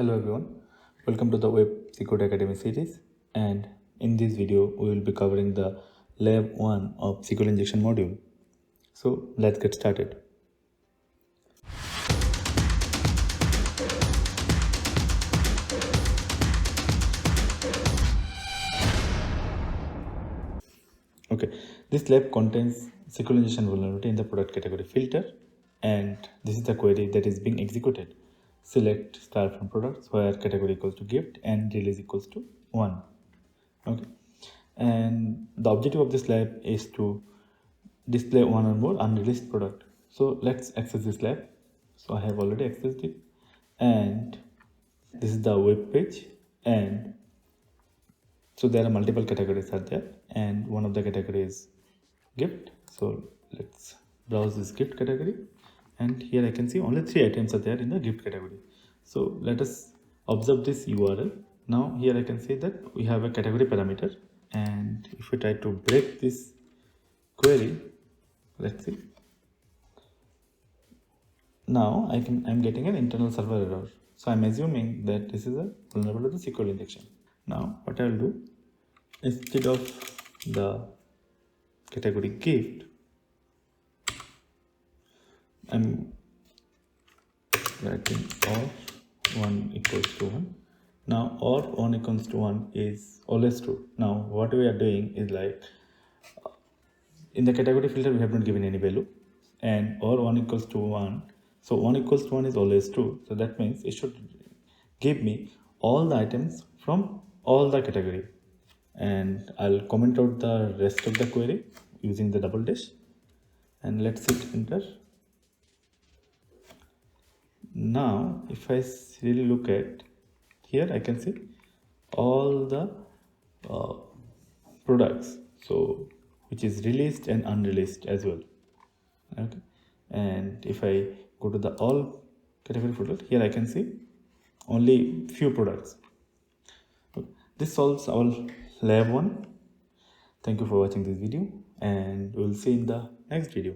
Hello everyone, welcome to the Web Security Academy series, and in this video we will be covering the Lab 1 of SQL injection module. So let's get started. Okay, this lab contains SQL injection vulnerability in the product category filter, and this is the query that is being executed. Select star from products where category equals to gift and release equals to 1. Okay, and the objective of this lab is to display one or more unreleased product. So let's access this lab. So I have already accessed it, and this is the web page, and so there are multiple categories are there, and one of the categories is gift. So let's browse this gift category, and here I can see only 3 items are there in the gift category. So let us observe this URL. Now here I can see that we have a category parameter, and if we try to break this query, let's see. Now I'm getting an internal server error. So I'm assuming that this is a vulnerable to the SQL injection. Now what I'll do, instead of the category gift, I'm writing or 1 equals to 1. Now or 1 equals to 1 is always true. Now what we are doing is like, in the category filter we have not given any value, and or 1 equals to 1. So 1 equals to 1 is always true. So that means it should give me all the items from all the category. And I'll comment out the rest of the query using the double dash, and let's hit enter. Now if I really look at here, I can see all the products, so which is released and unreleased as well. Okay, and if I go to the all category folder, here I can see only few products. Okay. This solves our lab 1. Thank you for watching this video, and we'll see in the next video.